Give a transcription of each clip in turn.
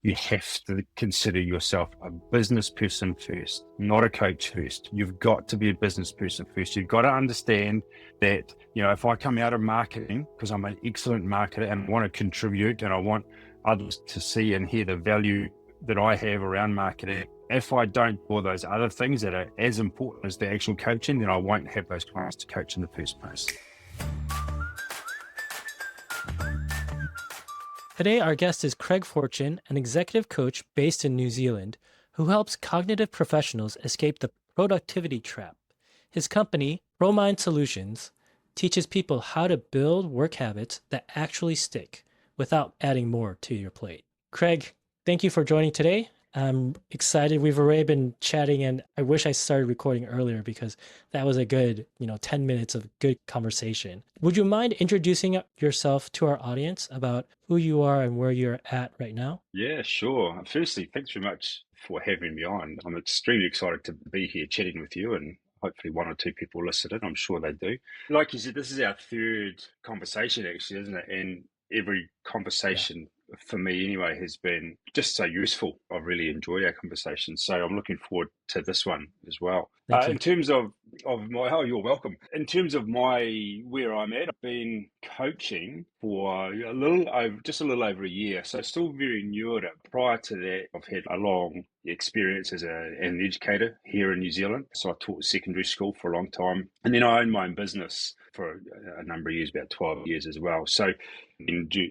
You have to consider yourself a business person first, not a coach first. You've got to be a business person first. You've got to understand that, if I come out of marketing, because I'm an excellent marketer and want to contribute and I want others to see and hear the value that I have around marketing, if I don't do all those other things that are as important as the actual coaching, then I won't have those clients to coach in the first place. Today, our guest is Craig Fortune, an executive coach based in New Zealand who helps cognitive professionals escape the productivity trap. His company, ProMind Solutions, teaches people how to build work habits that actually stick without adding more to your plate. Craig, thank you for joining today. I'm excited. We've already been chatting, and I wish I started recording earlier because that was a good, 10 minutes of good conversation. Would you mind introducing yourself to our audience about who you are and where you're at right now? Yeah, sure. Firstly, thanks very much for having me on. I'm extremely excited to be here chatting with you, and hopefully one or two people listen in. I'm sure they do. Like you said, this is our third conversation, actually, isn't it? And every Yeah. conversation, for me anyway, has been just so useful. I've really enjoyed our conversation. So I'm looking forward to this one as well. Thank you. In terms of my, oh, you're welcome. In terms of where I'm at, I've been coaching for just a little over a year. So still very new at it. Prior to that, I've had a long experience as an educator here in New Zealand. So I taught secondary school for a long time. And then I owned my own business for a number of years, about 12 years as well. So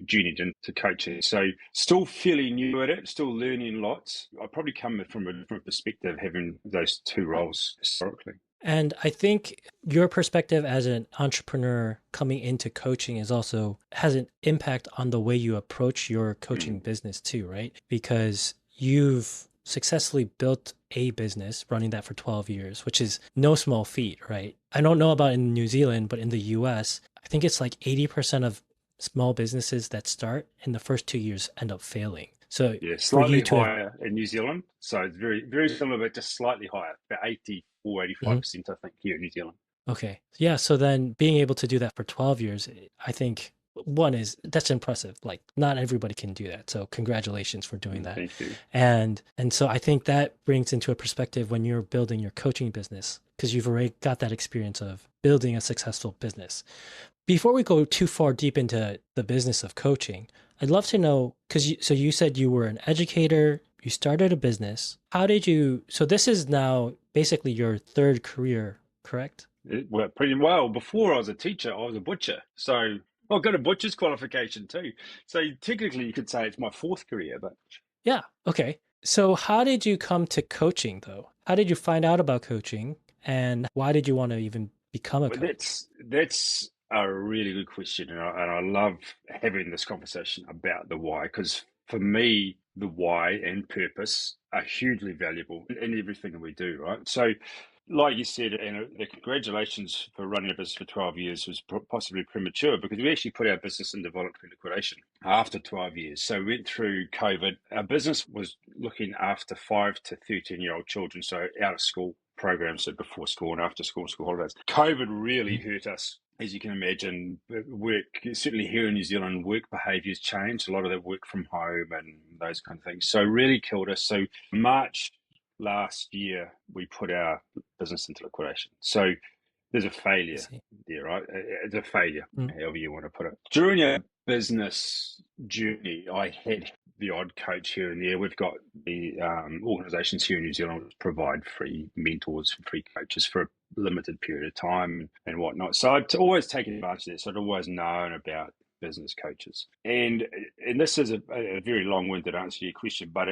journeyed into coaching. So still fairly new at it, still learning lots. I probably come from a different perspective having those two roles historically. And I think your perspective as an entrepreneur coming into coaching has an impact on the way you approach your coaching business too, right? Because you've successfully built a business running that for 12 years, which is no small feat, right? I don't know about in New Zealand, but in the US, I think it's like 80% of small businesses that start in the first 2 years end up failing. So Yeah, for you slightly to have, higher in New Zealand. So it's very, very similar, but just slightly higher, about 84, Mhm. 85%, I think, here in New Zealand. Okay. Yeah. So then being able to do that for 12 years, I think that's impressive. Like not everybody can do that. So congratulations for doing that. Thank you. And so I think that brings into a perspective when you're building your coaching business, because you've already got that experience of building a successful business. Before we go too far deep into the business of coaching, I'd love to know, so you said you were an educator, you started a business. So this is now basically your third career, correct? It worked pretty well. Before I was a teacher, I was a butcher. So I've got a butcher's qualification too. So technically you could say it's my fourth career, but Yeah. Okay. So how did you come to coaching though? How did you find out about coaching and why did you want to even become a Well, coach? that's a really good question, and I love having this conversation about the why, because for me, the why and purpose are hugely valuable in everything that we do, right? So, like you said, and the congratulations for running a business for 12 years was possibly premature because we actually put our business into voluntary liquidation after 12 years. So we went through COVID. Our business was looking after 5 to 13-year-old children, so out of school programs, so before school and after school holidays. COVID really Mhm. hurt us. As you can imagine, work, certainly here in New Zealand, work behaviours changed. A lot of that work from home and those kind of things. So really killed us. So March last year, we put our business into liquidation. So there's a I failure see. there, right? It's a failure, Mm. however you want to put it. During our business journey, I had the odd coach here and there. We've got the organisations here in New Zealand that provide free mentors and free coaches for a limited period of time and whatnot. So I'd always taken advantage of this. So I'd always known about business coaches. And this is a very long-winded answer to your question, but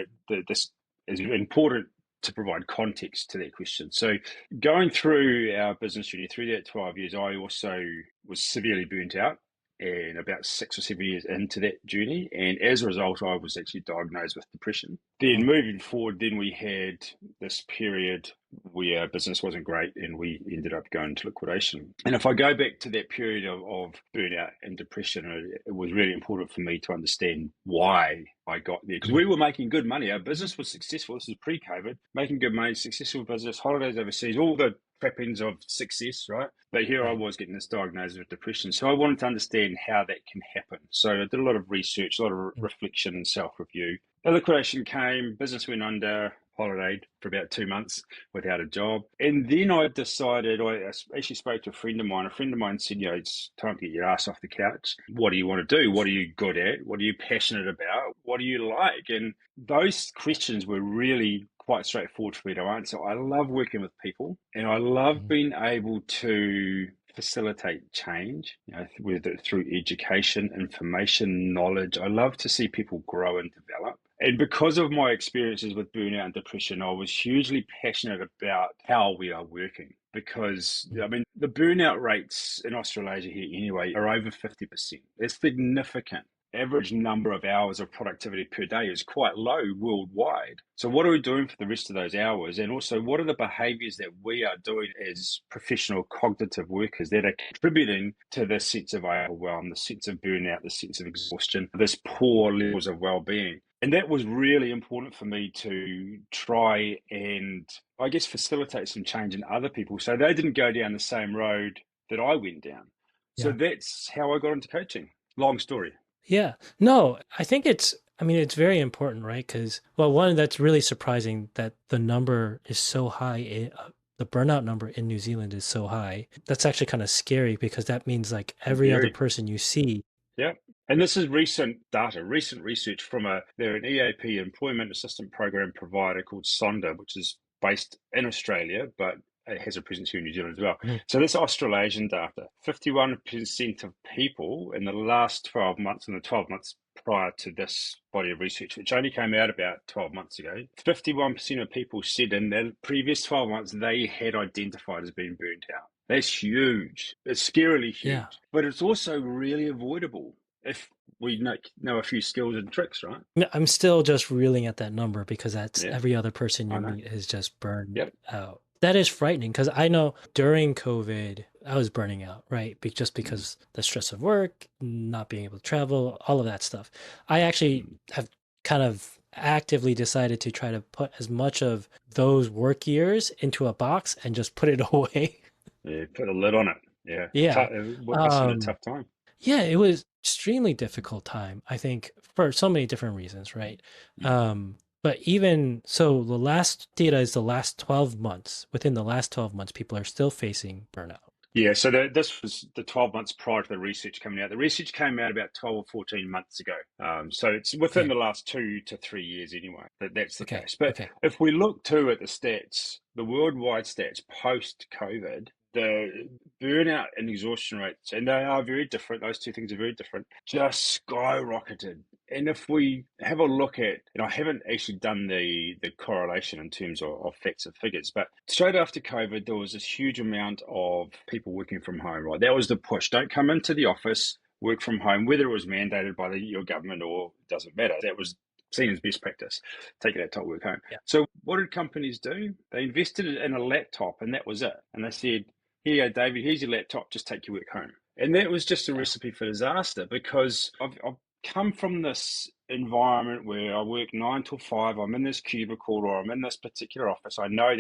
this is important to provide context to that question. So going through our business journey through that 12 years, I also was severely burnt out and about 6 or 7 years into that journey. And as a result, I was actually diagnosed with depression. Then Oh, moving forward, then we had this period where our business wasn't great and we ended up going to liquidation. And if I go back to that period of burnout and depression, it was really important for me to understand why I got there, because mhm. we were making good money. Our business was successful. This is pre-COVID, making good money, successful business, holidays overseas, all the trappings of success, right? But here I Right. was getting this diagnosis with depression. So I wanted to understand how that can happen. So I did a lot of research, a lot of Mm. reflection and self review. The liquidation came, business went under, holidayed for about 2 months without a job. And then I decided, I actually spoke to a friend of mine. A friend of mine said, it's time to get your ass off the couch. What do you want to do? What are you good at? What are you passionate about? What do you like? And those questions were really quite straightforward for me to answer. I love working with people and I love Mhm. being able to facilitate change, whether through education, information, knowledge. I love to see people grow and develop. And because of my experiences with burnout and depression, I was hugely passionate about how we are working. Because, Mm. I mean, the burnout rates in Australasia here anyway are over 50%. It's significant. Average number of hours of productivity per day is quite low worldwide. So, what are we doing for the rest of those hours? And also, what are the behaviors that we are doing as professional cognitive workers that are contributing to this sense of overwhelm, the sense of burnout, the sense of exhaustion, this poor levels of well being? And that was really important for me to try and, I guess, facilitate some change in other people so they didn't go down the same road that I went down. So, Yeah. that's how I got into coaching. Long story. Yeah. No, I think I mean, it's very important, right? Because, well, one, that's really surprising that the number is so high. The burnout number in New Zealand is so high. That's actually kind of scary because that means like every other Very. person you see. Yeah. And this is recent data, recent research from they're an EAP, employment assistance program provider called Sonda, which is based in Australia, but it has a presence here in New Zealand as well. Mhm. So this Australasian data, 51% of people in the last 12 months and the 12 months prior to this body of research, which only came out about 12 months ago, 51% of people said in the previous 12 months they had identified as being burnt out. That's huge. It's scarily Yeah. huge, but it's also really avoidable if we know a few skills and tricks, right? I'm still just reeling at that number because that's Yeah, every other person I you know. meet is just burned Yep. out. That is frightening because I know during COVID, I was burning out, right? Just Mm, because the stress of work, not being able to travel, all of that stuff. I actually mm. have kind of actively decided to try to put as much of those work years into a box and just put it away. Yeah, put a lid on it. Yeah, Yeah. what must have been a Um, tough time. yeah, it was extremely difficult time, I think, for so many different reasons, right? Mm. But even so, the last data is the last 12 months. Within the last 12 months, people are still facing burnout. Yeah, so this was the 12 months prior to the research coming out. The research came out about 12 or 14 months ago. So it's within Okay. the last 2 to 3 years anyway, that's the Okay. case. But Okay. if we look too at the stats, the worldwide stats post COVID, the burnout and exhaustion rates, and they are very different, those two things are very different, just skyrocketed. And if we have a look at, and I haven't actually done the correlation in terms of facts and figures, but straight after COVID, there was this huge amount of people working from home, right? That was the push. Don't come into the office, work from home, whether it was mandated by your government or it doesn't matter. That was seen as best practice. Take it out to work home. Yeah. So what did companies do? They invested in a laptop and that was it. And they said, here you go, David, here's your laptop, just take your work home. And that was just a Yeah. recipe for disaster because I've come from this environment where I work 9 till 5. I'm in this cubicle or I'm in this particular office. I know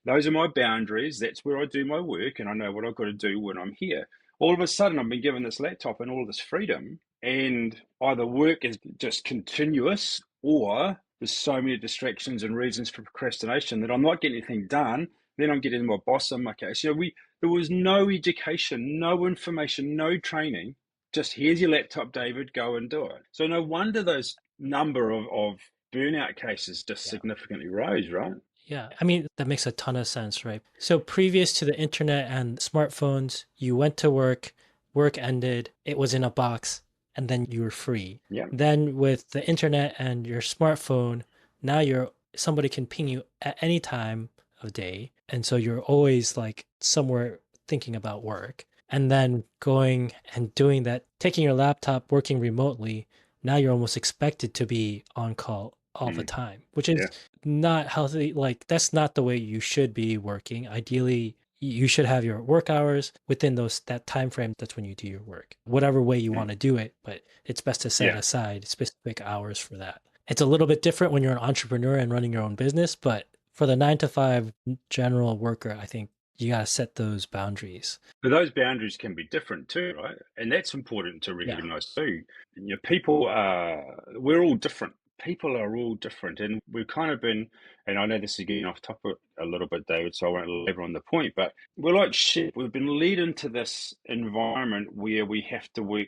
those are my boundaries. That's where I do my work, and I know what I've got to do when I'm here. All of a sudden, I've been given this laptop and all this freedom, and either work is just continuous or there's so many distractions and reasons for procrastination that I'm not getting anything done. Then I'm getting my boss in my case. There was no education, no information, no training, just here's your laptop, David, go and do it. So no wonder those number of burnout cases just Yeah. significantly rose, right? Yeah. I mean, that makes a ton of sense, right? So previous to the internet and smartphones, you went to work ended, it was in a box, and then you were free. Yeah. Then with the internet and your smartphone, now somebody can ping you at any time of day. And so you're always like somewhere thinking about work. And then going and doing that, taking your laptop, working remotely, now you're almost expected to be on call all the Mm, time, which is yeah. not healthy. Like that's not the way you should be working. Ideally, you should have your work hours within that time frame. That's when you do your work, whatever way you want Mm, to do it. But it's best to set yeah. aside specific hours for that. It's a little bit different when you're an entrepreneur and running your own business, but for the 9 to 5 general worker, I think you got to set those boundaries. But those boundaries can be different too, right? And that's important to Yeah. recognize too. People are, we're all different. People are all different. And we've kind of been, and I know this is getting off topic a little bit, David, so I won't labor on the point, but we're like sheep. We've been led into this environment where we have to work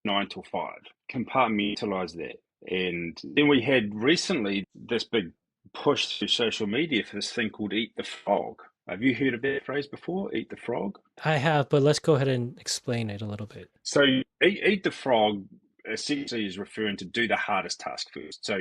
9 to 5, compartmentalize that. And then we had recently this big push through social media for this thing called eat the frog. Have you heard of that phrase before? Eat the frog? I have, but let's go ahead and explain it a little bit. So eat the frog essentially is referring to do the hardest task first. So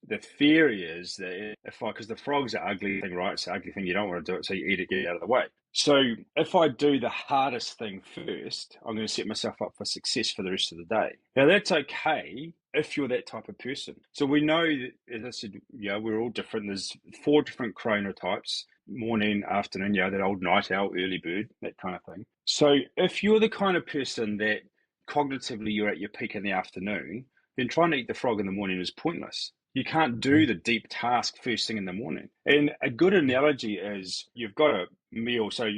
the theory is that if I, because the frog's an ugly thing, right? It's an ugly thing, you don't want to do it, so you eat it, get it out of the way. So if I do the hardest thing first, I'm going to set myself up for success for the rest of the day. Now that's okay if you're that type of person. So we know that, as I said, we're all different. There's 4 different chronotypes: morning, afternoon, that old night owl, early bird, that kind of thing. So if you're the kind of person that cognitively you're at your peak in the afternoon, then trying to eat the frog in the morning is pointless. You can't do Mm. the deep task first thing in the morning. And a good Yeah. analogy is you've got a meal. So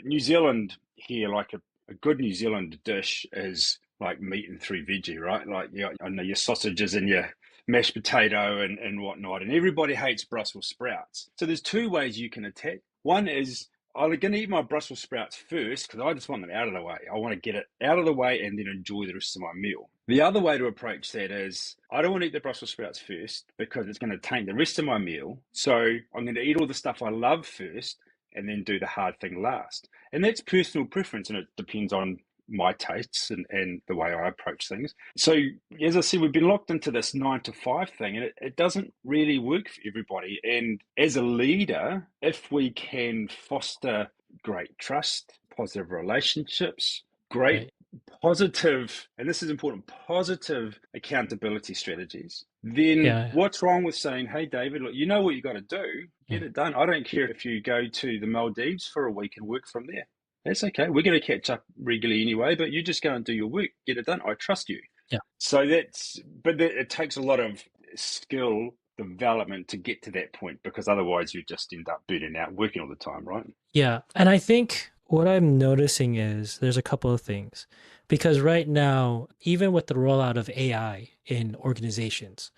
New Zealand here, like a good New Zealand dish is like meat and 3 veggie, right? Like, I know your sausages and your mashed potato and whatnot. And everybody hates Brussels sprouts. So there's 2 ways you can attack. One is I'm going to eat my Brussels sprouts first because I just want them out of the way. I want to get it out of the way and then enjoy the rest of my meal. The other way to approach that is I don't want to eat the Brussels sprouts first because it's going to taint the rest of my meal. So I'm going to eat all the stuff I love first and then do the hard thing last. And that's personal preference, and it depends on my tastes and the way I approach things. So, as I said, we've been locked into this 9 to 5 thing, and it doesn't really work for everybody. And as a leader, if we can foster great trust, positive relationships, great Right. positive, and this is important, positive accountability strategies, then Yeah. what's wrong with saying, hey, David, look, you know what you got to do, get Mm. it done. I don't care if you go to the Maldives for a week and work from there. That's okay. We're going to catch up regularly anyway, but you just go and do your work, get it done. I trust you. Yeah. So it takes a lot of skill development to get to that point because otherwise you just end up burning out working all the time, right? Yeah. And I think what I'm noticing is there's a couple of things. Because right now, even with the rollout of AI in organizations,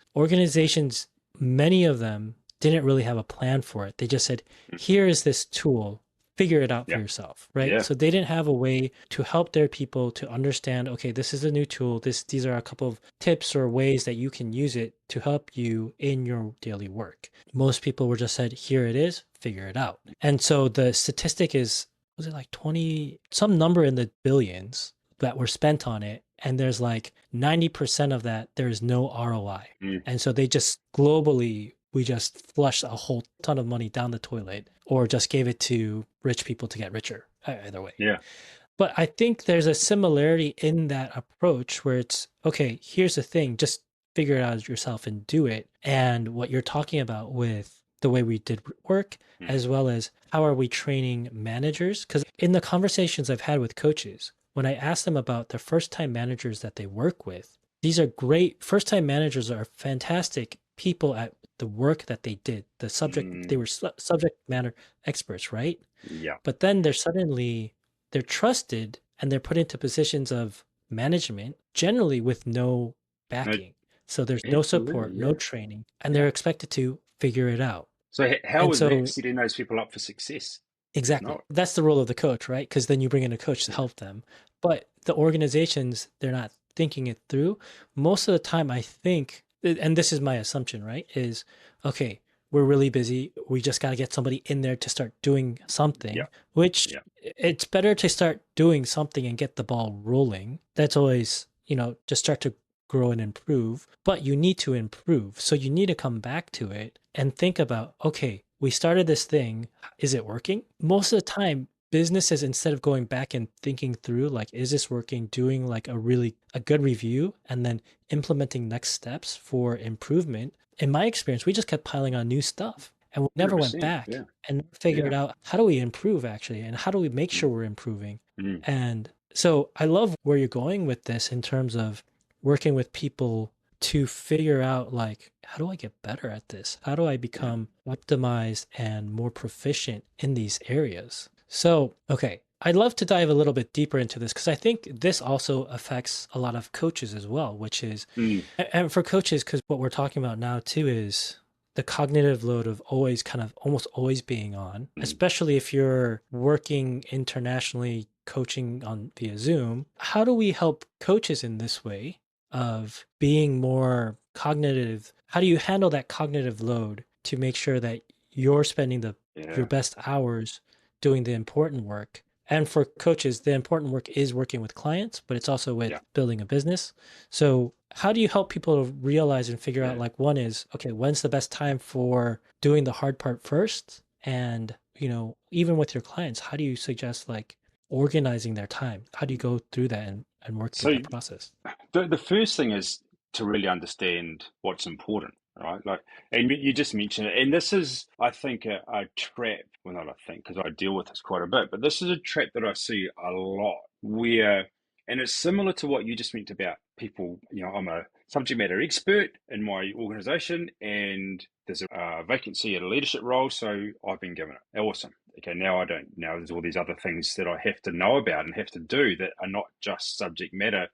many of them didn't really have a plan for it. They just said, here is this tool, figure it out for Yeah. yourself, right? Yeah. So they didn't have a way to help their people to understand, okay, this is a new tool. These are a couple of tips or ways that you can use it to help you in your daily work. Most people were just said, here it is, figure it out. And so the statistic is, was it like 20, some number in the billions that were spent on it, and there's like 90% of that there is no ROI. And so they just globally, we just flushed a whole ton of money down the toilet or just gave it to rich people to get richer, either way. Yeah. But I think there's a similarity in that approach where it's, okay, here's the thing, just figure it out yourself and do it. And what you're talking about with the way we did work, as well as how are we training managers? Because in the conversations I've had with coaches, when I ask them about their first-time managers that they work with, these are great. First-time managers are fantastic people at the work that they did. The subject, they were subject matter experts, right? Yeah. But then they're trusted and they're put into positions of management, generally with no No, backing. So there's no support, absolutely. no Yeah. training, and they're expected to figure it out. So how And is that so setting those people up for success? It's exactly. not. That's the role of the coach, right? Because then you bring in a coach to Yeah. help them. But the organizations, they're not thinking it through. Most of the time, I think, and this is my assumption, right? Is okay, we're really busy. We just got to get somebody in there to start doing something, Yeah. which Yeah. it's better to start doing something and get the ball rolling. That's always, just start to grow and improve. But you need to improve. So you need to come back to it and think about, okay, we started this thing. Is it working? Most of the time, businesses, instead of going back and thinking through, like, is this working, doing like a good review and then implementing next steps for improvement. In my experience, we just kept piling on new stuff and we never went 100%. back Yeah. and figured Yeah. out how do we improve actually, and how do we make sure Mm. we're improving. Mm. And so I love where you're going with this in terms of working with people to figure out, like, how do I get better at this? How do I Yeah. become optimized and more proficient in these areas? So, okay, I'd love to dive a little bit deeper into this because I think this also affects a lot of coaches as well, which is, Mm, and for coaches, because what we're talking about now too is the cognitive load of always kind of almost always being on, mm, especially if you're working internationally, coaching on via Zoom. How do we help coaches in this way of being more cognitive? How do you handle that cognitive load to make sure that you're spending your yeah, best hours doing the important work? And for coaches, the important work is working with clients, but it's also with yeah, building a business. So, how do you help people to realize and figure out yeah. like one is, okay, when's the best time for doing the hard part first? And, even with your clients, how do you suggest like organizing their time? How do you go through that and work through So that process? the first thing is to really understand what's important, right? Like, and you just mentioned it, and this is, I think, a trap. Well, not I think, because I deal with this quite a bit, but this is a trap that I see a lot where, and it's similar to what you just meant about people. I'm a subject matter expert in my organization, and there's a vacancy at a leadership role, so I've been given it. Awesome. Okay, now I don't. Now there's all these other things that I have to know about and have to do that are not just subject matter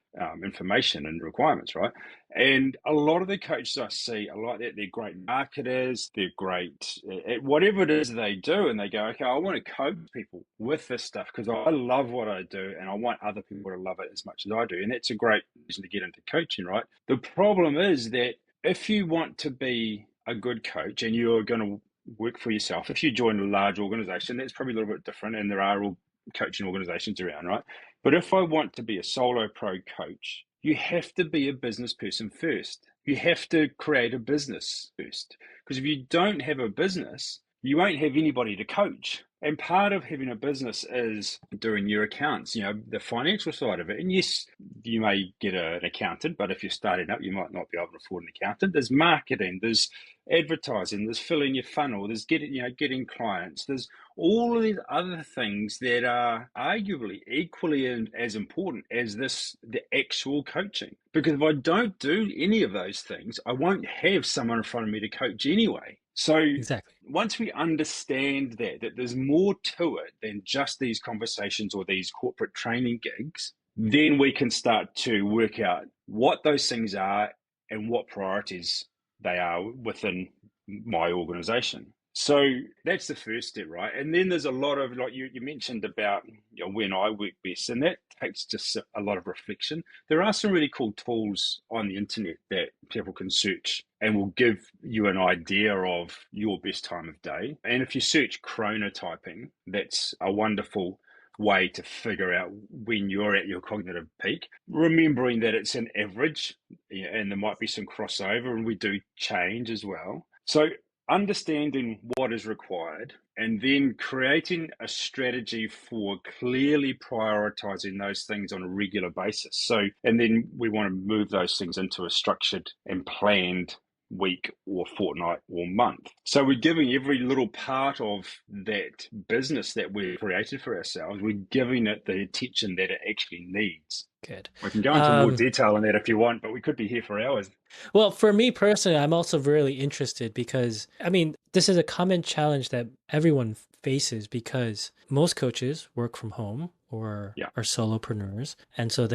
information and requirements, right? And a lot of the coaches I see are like that. They're great marketers. They're great at whatever it is they do, and they go, okay, I want to coach people with this stuff because I love what I do, and I want other people to love it as much as I do. And that's a great reason to get into coaching, right? The problem is that if you want to be a good coach and you're going to work for yourself. If you join a large organization, that's probably a little bit different, and there are all coaching organizations around, right? But if I want to be a solo pro coach, you have to be a business person first. You have to create a business first. Because if you don't have a business, you won't have anybody to coach. And part of having a business is doing your accounts, the financial side of it. And yes, you may get an accountant, but if you're starting up, you might not be able to afford an accountant. There's marketing, there's advertising, there's filling your funnel, there's getting clients, there's all of these other things that are arguably equally as important as the actual coaching. Because if I don't do any of those things, I won't have someone in front of me to coach anyway. So Exactly. once we understand that there's more to it than just these conversations or these corporate training gigs, then we can start to work out what those things are and what priorities they are within my organization. So that's the first step, right? And then there's a lot of, like you mentioned about when I work best, and that takes just a lot of reflection. There are some really cool tools on the internet that people can search and will give you an idea of your best time of day. And if you search chronotyping, that's a wonderful way to figure out when you're at your cognitive peak, remembering that it's an average, and there might be some crossover, and we do change as well. So understanding what is required and then creating a strategy for clearly prioritizing those things on a regular basis. So, and then we want to move those things into a structured and planned week or fortnight or month. So we're giving every little part of that business that we've created for ourselves, we're giving it the attention that it actually needs. Good. We can go into more Um, detail on that if you want, but we could be here for hours. Well, for me personally, I'm also really interested because, I mean, this is a common challenge that everyone faces because most coaches work from home or Yeah, are solopreneurs. And so yeah.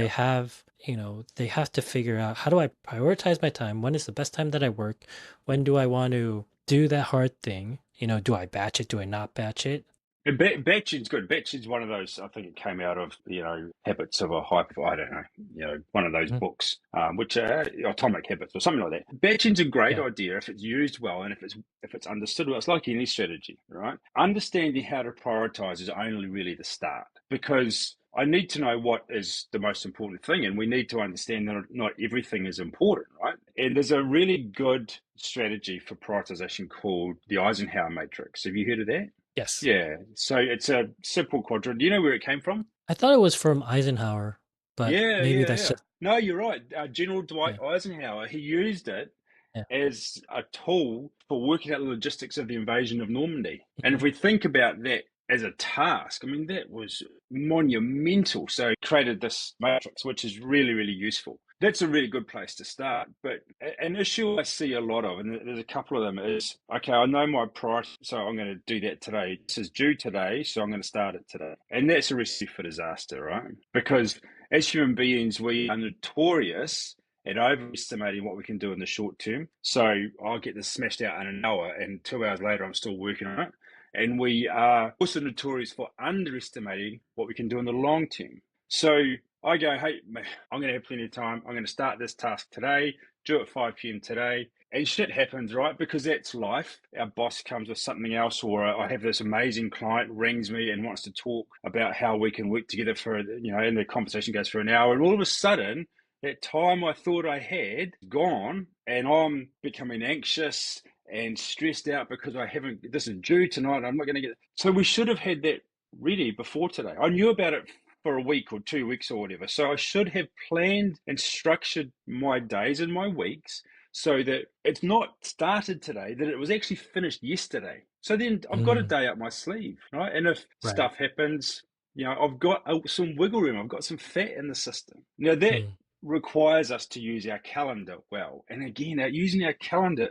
they have to figure out how do I prioritize my time? When is the best time that I work? When do I want to do that hard thing? Do I batch it? Do I not batch it? And Batchin's good. Batchin's one of those. I think it came out of Habits of a High. I don't know. One of those Mhm. books, which are Atomic Habits or something like that. Batchin's a great Yeah. idea if it's used well and if it's understood well. It's like any strategy, right? Understanding how to prioritize is only really the start because I need to know what is the most important thing, and we need to understand that not everything is important, right? And there's a really good strategy for prioritization called the Eisenhower matrix. Have you heard of that? Yes. Yeah, so it's a simple quadrant. Do you know where it came from? I thought it was from Eisenhower, but Yeah, maybe yeah, that's yeah. just, No, you're right. General Dwight yeah. Eisenhower, he used it Yeah. as a tool for working out the logistics of the invasion of Normandy. And if Mhm. we think about that as a task, I mean, that was monumental. So he created this matrix, which is really, really useful. That's a really good place to start. But an issue I see a lot of, and there's a couple of them, is okay, I know my price, so I'm going to do that today. This is due today, so I'm going to start it today. And that's a recipe for disaster, right? Because as human beings, we are notorious at overestimating what we can do in the short term. So I'll get this smashed out in an hour, and 2 hours later, I'm still working on it. And we are also notorious for underestimating what we can do in the long term. So I go, hey, I'm going to have plenty of time. I'm going to start this task today, do it at 5 p.m. today. And shit happens, right? Because that's life. Our boss comes with something else, or I have this amazing client rings me and wants to talk about how we can work together for, and the conversation goes for an hour. And all of a sudden, that time I thought I had gone, and I'm becoming anxious and stressed out because this is due tonight. I'm not going to get it. So we should have had that ready before today. I knew about it for a week or 2 weeks or whatever. So I should have planned and structured my days and my weeks so that it's not started today, that it was actually finished yesterday. So then I've got a Mm, day up my sleeve, right? And if right. stuff happens, I've got some wiggle room. I've got some fat in the system. Now that Mm, requires us to use our calendar well. And again, using our calendar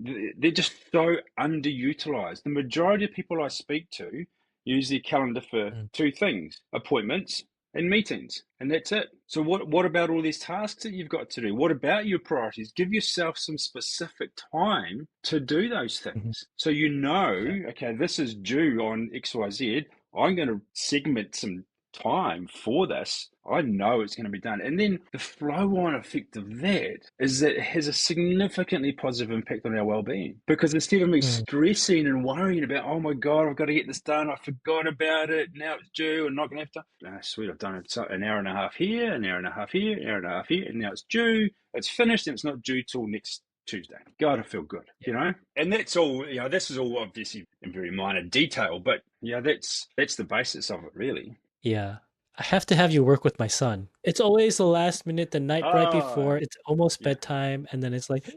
they're just so underutilized. The majority of people I speak to use their calendar for mm, two things: appointments and meetings. And that's it. So what about all these tasks that you've got to do? What about your priorities? Give yourself some specific time to do those mhm. things. So Yeah. okay, this is due on XYZ. I'm going to segment some time for this. I know it's going to be done. And then the flow on effect of that is that it has a significantly positive impact on our well-being. Because instead of me Mm, stressing and worrying about, oh my God, I've got to get this done, I forgot about it, now it's due, and not going to have to. Sweet, I've done it an hour and a half here, an hour and a half here, an hour and a half here, and now it's due, it's finished, and it's not due till next Tuesday. God, I feel good, yeah. And that's all, this is all obviously in very minor detail, but that's the basis of it, really. Yeah. I have to have you work with my son. It's always the last minute, the night right Ah, before, it's almost yeah, bedtime, and then it's like,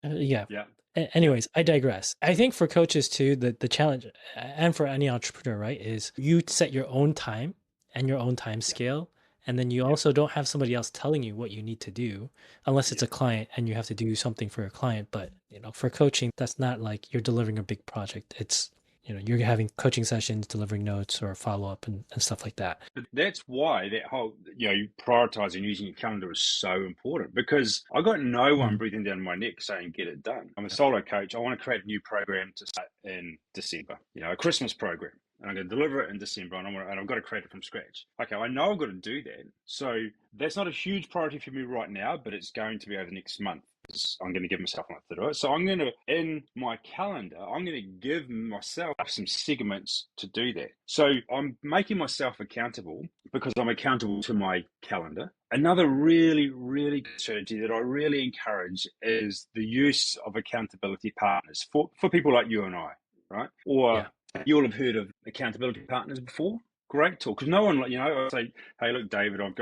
yeah. yeah, yeah, Anyways, I digress. I think for coaches too, the challenge, and for any entrepreneur, right, is you set your own time and your own time yeah, scale. And then you yeah, also don't have somebody else telling you what you need to do, unless it's yeah. a client and you have to do something for your client. But, for coaching, that's not like you're delivering a big project. It's, you're having coaching sessions, delivering notes or follow up and stuff like that. But that's why that whole, prioritizing using your calendar is so important, because I got no one Mm, breathing down my neck saying, get it done. I'm a yeah. solo coach. I want to create a new program to start in December, a Christmas program. And I'm going to deliver it in December, and I've got to create it from scratch. Okay, I know I've got to do that. So that's not a huge priority for me right now, but it's going to be over the next month. I'm going to give myself enough to do it. So I'm going to, in my calendar, I'm going to give myself some segments to do that. So I'm making myself accountable because I'm accountable to my calendar. Another really, really good strategy that I really encourage is the use of accountability partners for people like you and I, right? Or Yeah. you'll have heard of accountability partners before. Great talk, because no one, I say, hey, look, David, I've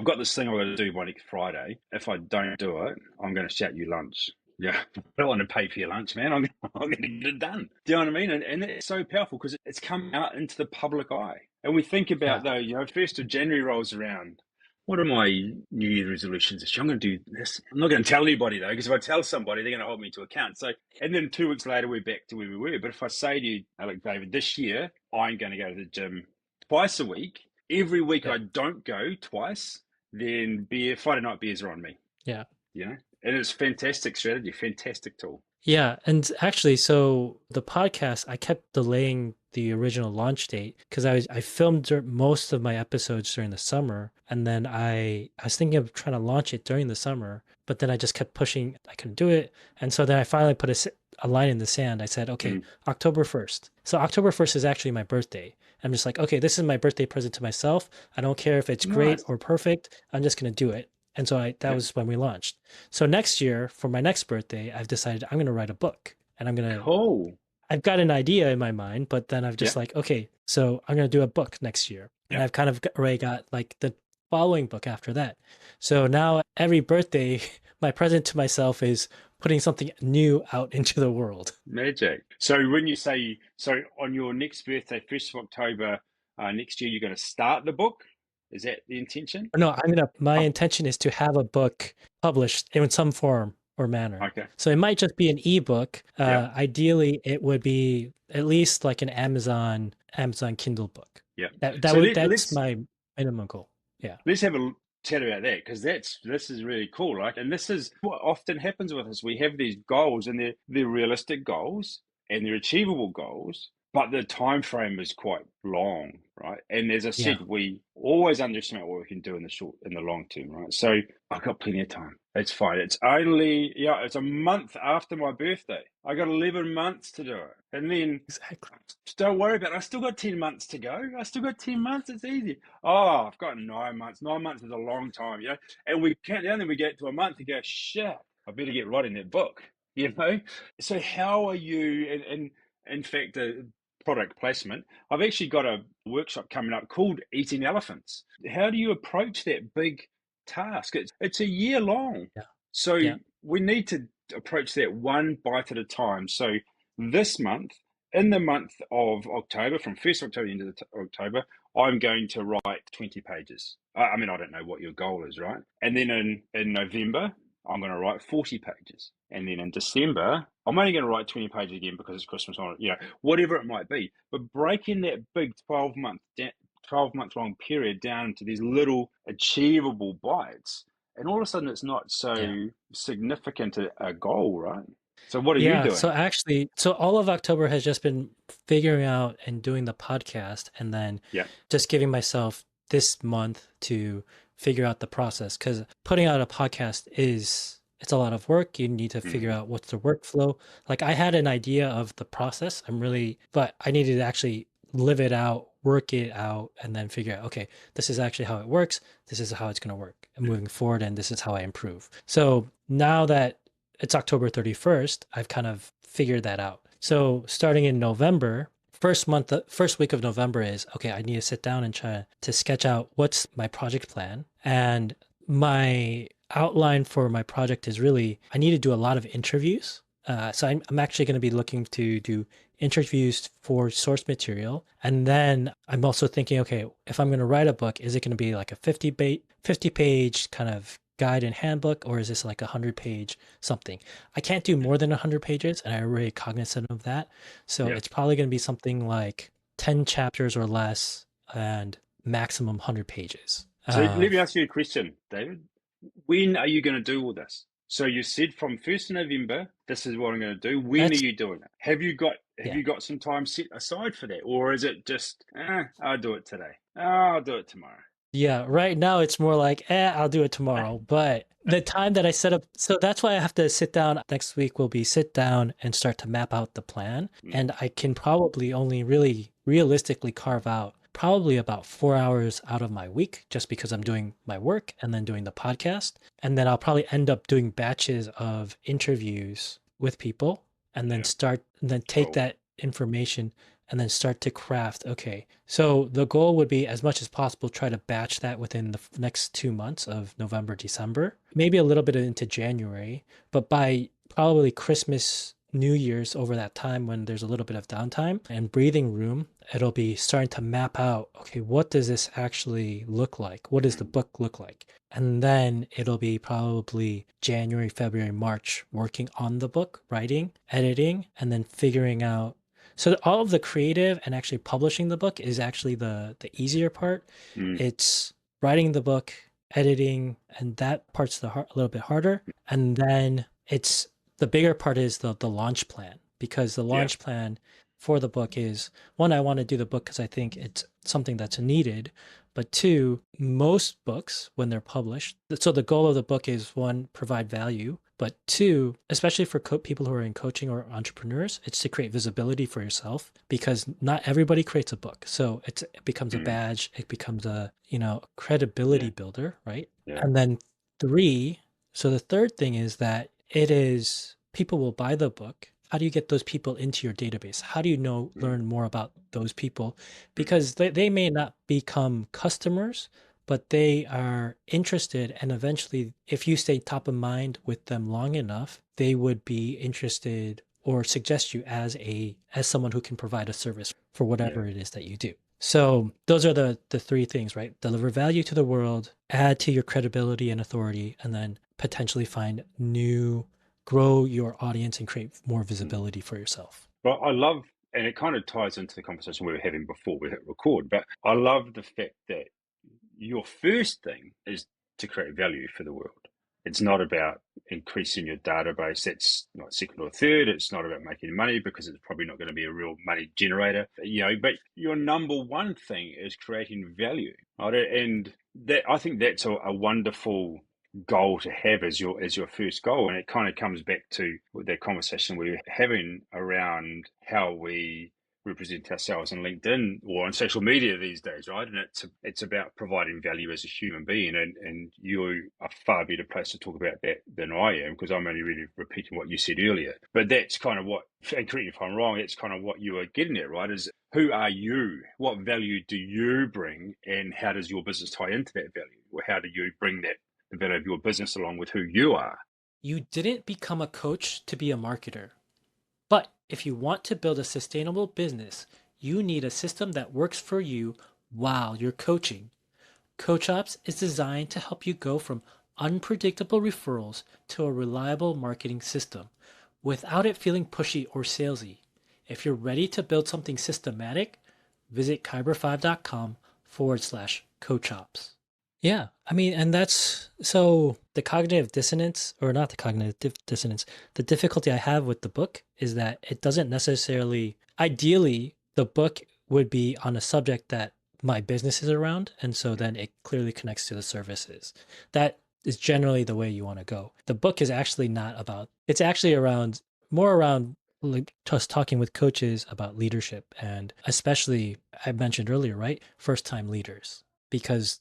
got this thing I've got to do by next Friday. If I don't do it, I'm going to shout you lunch. Yeah, I don't want to pay for your lunch, man. I'm going to get it done. Do you know what I mean? And it's so powerful because it's come out into the public eye. And we think about, Yeah. though, 1st of January rolls around. What are my New Year's resolutions this year? I'm going to do this. I'm not going to tell anybody, though, because if I tell somebody, they're going to hold me to account. So, and then 2 weeks later, we're back to where we were. But if I say to you, look, David, this year, I'm going to go to the gym twice a week. Every week Yeah. I don't go twice, then Friday night beers are on me, Yeah. you know? And it's fantastic strategy, fantastic tool. Yeah, and actually, so the podcast, I kept delaying the original launch date because I filmed most of my episodes during the summer, and then I was thinking of trying to launch it during the summer, but then I just kept pushing. I couldn't do it, and so then I finally put a line in the sand. I said, okay, Mm. October 1st. So October 1st is actually my birthday. I'm just like, okay, this is my birthday present to myself. I don't care if it's great Nice. or perfect. I'm just gonna do it. And so that Yeah. was when we launched. So next year, for my next birthday, I've decided I'm going to write a book, and Cool. I've got an idea in my mind, but then I've Yeah. just like, okay, so I'm going to do a book next year. And Yeah. I've kind of already got like the following book after that. So now every birthday, my present to myself is putting something new out into the world. Magic. So when you say, so on your next birthday, 1st of October next year, you're going to start the book? Is that the intention? No, my Oh, intention is to have a book published in some form or manner. okay. So it might just be an ebook. Yeah. Ideally, it would be at least like an Amazon Kindle book. Yeah. That So would let, that's let's my minimum goal. Yeah. let's have a chat about that because this is really cool, right? And this is what often happens with us. We have these goals, and they're realistic goals and they're achievable goals, but the time frame is quite long, right? And as I Yeah. said, we always underestimate what we can do in the long term, right? So I've got plenty of time. It's fine. It's only it's a month after my birthday. I got 11 months to do it, and then Exactly. don't worry about it. I still got 10 months to go. I still got 10 months. It's easy. Oh, I've got 9 months. 9 months is a long time, And we count down, then we get to a month and go, shit, I better get writing that book, So how are you, and in fact, product placement, I've actually got a workshop coming up called Eating Elephants. How do you approach that big task? It's a year long. Yeah. So Yeah. we need to approach that one bite at a time. So this month, in the month of October, from 1st October into October, I'm going to write 20 pages. I mean, I don't know what your goal is, right? And then in November, I'm going to write 40 pages. And then in December, I'm only going to write 20 pages again because it's Christmas on, whatever it might be. But breaking that big 12-month long period down into these little achievable bites. And all of a sudden, it's not Yeah. so significant a goal, right? So what are you Yeah, so doing? actually, so all of October has just been figuring out and doing the podcast, and then Yeah. just giving myself this month to figure out the process. Because putting out a podcast it's a lot of work. You need to figure Mm, out what's the workflow. Like I had an idea of the process. But I needed to actually live it out, work it out, and then figure out, okay, this is actually how it works. This is how it's going to work and mm, moving forward, and this is how I improve. So now that it's October 31st, I've kind of figured that out. So starting in November, first week of November is okay, I need to sit down and try to sketch out what's my project plan. And my outline for my project is really, I need to do a lot of interviews. So I'm actually going to be looking to do interviews for source material. And then I'm also thinking, okay, if I'm going to write a book, is it going to be like a 50 page kind of guide and handbook, or is this like a 100-page something? I can't do more than 100 pages, and I'm really cognizant of that. So yeah. it's probably going to be something like 10 chapters or less and maximum 100 pages. So let me ask you a question, David. When are you going to do all this? So you said from 1st of November, this is what I'm going to do. When are That's, you doing it? Have yeah. you got some time set aside for that? Or is it just, I'll do it today. I'll do it tomorrow. Yeah, right now it's more like, I'll do it tomorrow. But the time that I set up, so that's why I have to sit down. Next week will be sit down and start to map out the plan. Mm, And I can probably only really realistically carve out probably about 4 hours out of my week just because I'm doing my work and then doing the podcast. And then I'll probably end up doing batches of interviews with people and yeah, then take cool. that information and then start to craft. Okay, so the goal would be as much as possible try to batch that within the next 2 months of November, December, maybe a little bit into January, but by probably Christmas, New Year's, over that time when there's a little bit of downtime and breathing room, it'll be starting to map out, okay, what does this actually look like? What does the Mm, book look like? And then it'll be probably January, February, March working on the book, writing, editing, and then figuring out. So all of the creative and actually publishing the book is actually the easier part. mm, It's writing the book, editing, and that part's a little bit harder. And then it's the bigger part is the launch plan, because the yeah. launch plan for the book is, one, I want to do the book because I think it's something that's needed. But two, most books, when they're published, so the goal of the book is, one, provide value. But two, especially for people who are in coaching or entrepreneurs, it's to create visibility for yourself, because not everybody creates a book. So it becomes a Mm, badge. It becomes a, yeah. credibility builder, right? Yeah. And then three, so the third thing is that it is, people will buy the book. How do you get those people into your database? How do you Mm, learn more about those people? mm, Because they may not become customers, but they are interested. And eventually, if you stay top of mind with them long enough, they would be interested or suggest you as someone who can provide a service for yeah. whatever it is that you do. So those are the three things, right? Deliver value to the world, add to your credibility and authority, and then potentially find new, grow your audience and create more Mm. visibility for yourself. But I love, and it kind of ties into the conversation we were having before we hit record, but I love the fact that your first thing is to create value for the world. It's not about increasing your database. That's not second or third. It's not about making money because it's probably not going to be a real money generator. But your number one thing is creating value, right? And that I think that's a wonderful goal to have as your first goal. And it kind of comes back to that conversation we were having around how we represent ourselves on LinkedIn or on social media these days, right? And it's about providing value as a human being, and you're a far better place to talk about that than I am, because I'm only really repeating what you said earlier. But that's kind of what, and correct me if I'm wrong, that's kind of what you are getting at, right? Is who are you? What value do you bring, and how does your business tie into that value, or how do you bring that the value of your business along with who you are? You didn't become a coach to be a marketer. But if you want to build a sustainable business, you need a system that works for you while you're coaching. Coach Ops is designed to help you go from unpredictable referrals to a reliable marketing system without it feeling pushy or salesy. If you're ready to build something systematic, visit kyber5.com/Coach Ops. Yeah, I mean, and that's so the cognitive dissonance, or not the cognitive dissonance, the difficulty I have with the book is that it doesn't necessarily, ideally, the book would be on a subject that my business is around. And so then it clearly connects to the services. That is generally the way you want to go. The book is actually not about, it's actually around more around like just talking with coaches about leadership. And especially, I mentioned earlier, right? First time leaders, because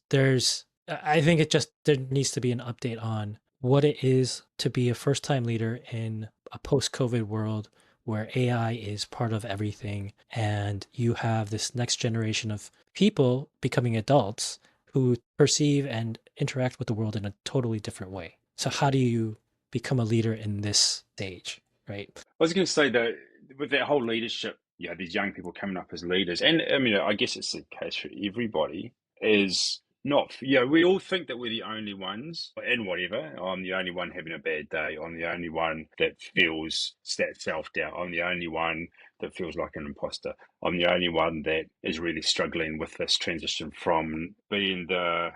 I think it just there needs to be an update on what it is to be a first time leader in a post COVID world where AI is part of everything and you have this next generation of people becoming adults who perceive and interact with the world in a totally different way. So how do you become a leader in this stage, right? I was going to say that with that whole leadership, these young people coming up as leaders, and I mean, I guess it's the case for everybody, is not, we all think that we're the only ones, and whatever. I'm the only one having a bad day. I'm the only one that feels that self doubt. I'm the only one that feels like an imposter. I'm the only one that is really struggling with this transition from being a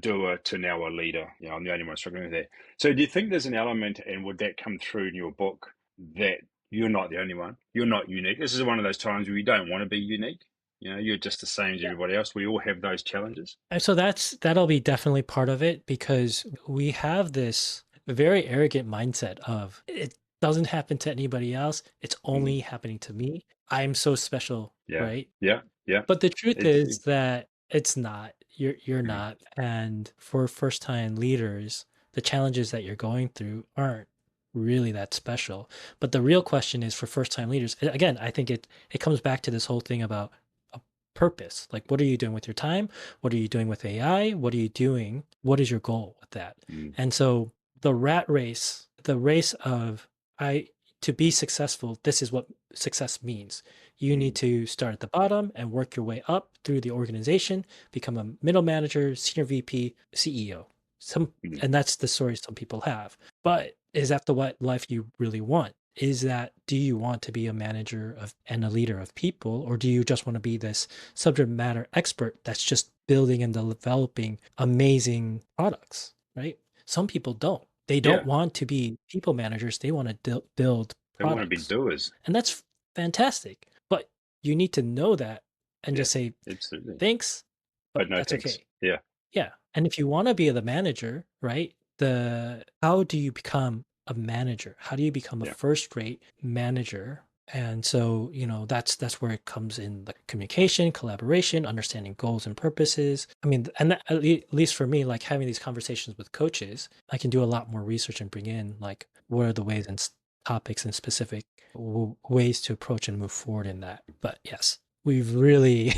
doer to now a leader. I'm the only one struggling with that. So do you think there's an element, and would that come through in your book, that you're not the only one? You're not unique. This is one of those times where you don't want to be unique. You're just the same as everybody else. We all have those challenges. And so that'll be definitely part of it because we have this very arrogant mindset of it doesn't happen to anybody else. It's Mm. only happening to me. I'm so special, Yeah, right? yeah, yeah. But the truth is It's that it's not. You're not. And for first time leaders, the challenges that you're going through aren't really that special. But the real question is for first time leaders, again, I think it comes back to this whole thing about a purpose. Like what are you doing with your time? What are you doing with AI? What are you doing? What is your goal with that? mm, And so the rat race, the race of I to be successful, this is what success means. You need mm, to start at the bottom and work your way up through the organization, become a middle manager, senior VP, CEO. mm. And that's the story some people have. But is that the what life you really want? Is that do you want to be a manager of and a leader of people, or do you just want to be this subject matter expert that's just building and developing amazing products, right? Some people don't. They don't Yeah, want to be people managers. They want to build they want to be products. doers. And that's fantastic. But you need to know that and Yeah, just say, absolutely. thanks, But but no that's thanks. okay. Yeah, Yeah. And if you want to be the manager, right? How do you become a manager? How do you become a yeah. first rate manager? And so, that's where it comes in the communication, collaboration, understanding goals and purposes. I mean, and at least for me, like having these conversations with coaches, I can do a lot more research and bring in like what are the ways and topics and specific ways to approach and move forward in that. But yes, we've really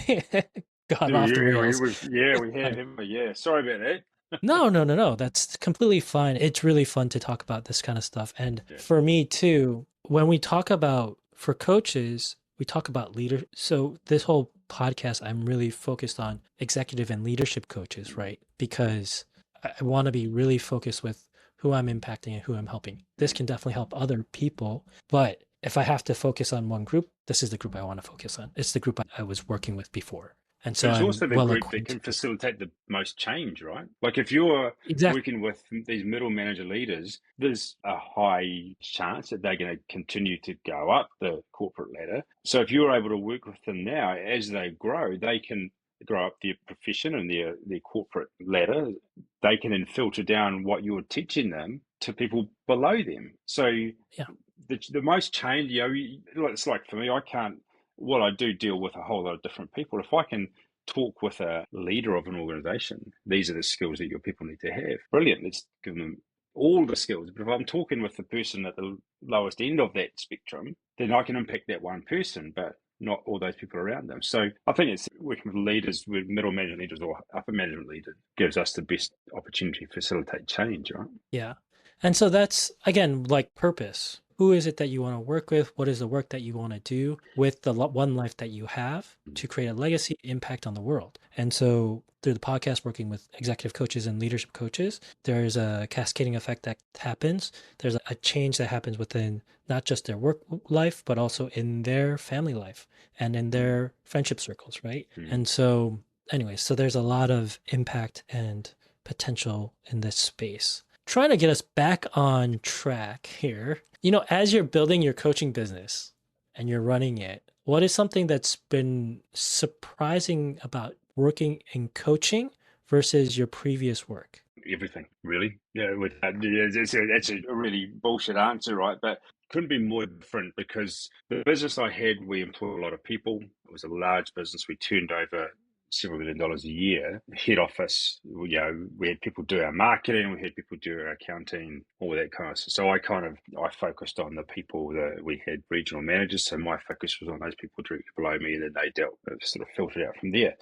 got Dude, off the rails. we have, haven't we? Yeah, sorry about that. No, no, no, no. That's completely fine. It's really fun to talk about this kind of stuff. And Yeah, for me too, when we talk about for coaches, we talk about leader. So this whole podcast, I'm really focused on executive and leadership coaches, right? Because I want to be really focused with who I'm impacting and who I'm helping. This can definitely help other people, but if I have to focus on one group, this is the group I want to focus on. It's the group I was working with before. And But so it's I'm also the well group that can acquainted with. facilitate the most change, right? Like if you're Exactly. working with these middle manager leaders, there's a high chance that they're going to continue to go up the corporate ladder. So if you're able to work with them now, as they grow, they can grow up their profession and their corporate ladder. They can then filter down what you're teaching them to people below them. So Yeah. the most change, it's like for me, I can't. Well, I do deal with a whole lot of different people. If I can talk with a leader of an organization, these are the skills that your people need to have. Brilliant. Let's give them all the skills. But if I'm talking with the person at the lowest end of that spectrum, then I can impact that one person, but not all those people around them. So I think it's working with leaders, with middle management leaders or upper management leaders, gives us the best opportunity to facilitate change, right? Yeah. And so that's, again, like purpose. Who is it that you want to work with? What is the work that you want to do with the one life that you have to create a legacy impact on the world? And so through the podcast, working with executive coaches and leadership coaches, there's a cascading effect that happens. There's a change that happens within not just their work life, but also in their family life and in their friendship circles, right? And so, anyway, so there's a lot of impact and potential in this space. Trying to get us back on track here. As you're building your coaching business and you're running it, what is something that's been surprising about working in coaching versus your previous work? Everything, really. Yeah, that's a really bullshit answer, right? But couldn't be more different because the business I had, we employed a lot of people. It was a large business. We turned over several $1 million a year. Head office, we had people do our marketing, we had people do our accounting, all that kind of stuff. So I focused on the people that we had regional managers. So my focus was on those people directly below me, and then they sort of filtered out from there.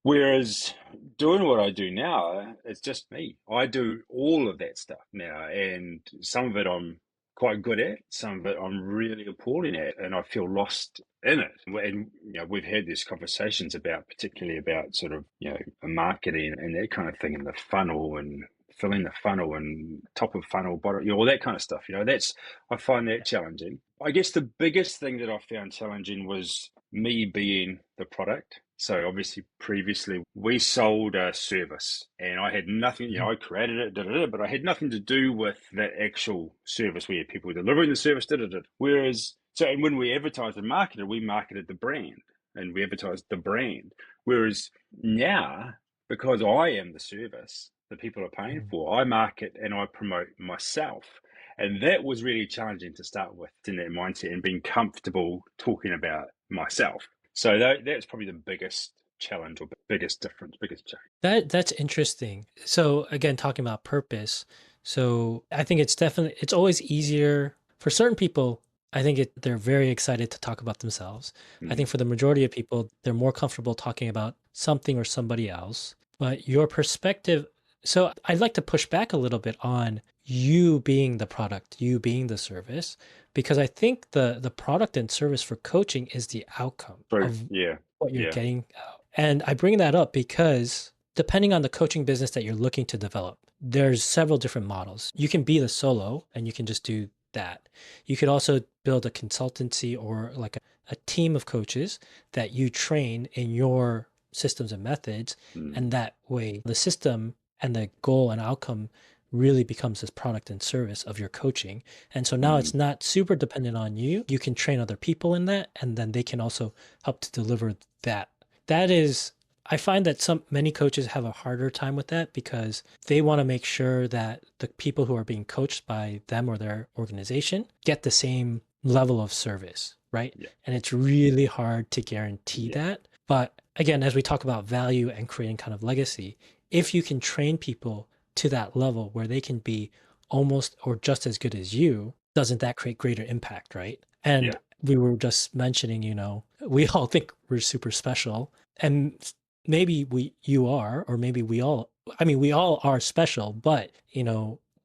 Whereas doing what I do now, it's just me. I do all of that stuff now, and some of it I'm quite good at, some of it I'm really appalling at, and I feel lost in it. And we've had these conversations particularly about sort of marketing and that kind of thing, and the funnel and filling the funnel and top of funnel, bottom, all that kind of stuff. I find that challenging. I guess the biggest thing that I found challenging was me being the product. So obviously previously we sold a service and I had nothing, I created it, but I had nothing to do with the actual service. We had people delivering the service, Whereas, and when we advertised and marketed, we marketed the brand and we advertised the brand. Whereas now, because I am the service that people are paying for, I market and I promote myself. And that was really challenging to start with in that mindset and being comfortable talking about myself. So that's probably the biggest challenge or biggest difference, biggest change. That's interesting. So again, talking about purpose. So I think it's always easier for certain people. I think they're very excited to talk about themselves. I think for the majority of people, they're more comfortable talking about something or somebody else. But your perspective, so I'd like to push back a little bit on you being the product, you being the service, because I think the product and service for coaching is the outcome of what you're getting out. And I bring that up because depending on the coaching business that you're looking to develop, there's several different models. You can be the solo and you can just do that. You could also build a consultancy or like a team of coaches that you train in your systems and methods. And that way the system and the goal and outcome really becomes this product and service of your coaching. And so now it's not super dependent on you. You can train other people in that, and then they can also help to deliver that. That is, I find that many coaches have a harder time with that because they want to make sure that the people who are being coached by them or their organization get the same level of service, right? Yeah. And it's really hard to guarantee that. But again, as we talk about value and creating kind of legacy, if you can train people to that level where they can be almost or just as good as you, doesn't that create greater impact, right? And we were just mentioning, we all think we're super special, and maybe you are, or maybe we all are special, but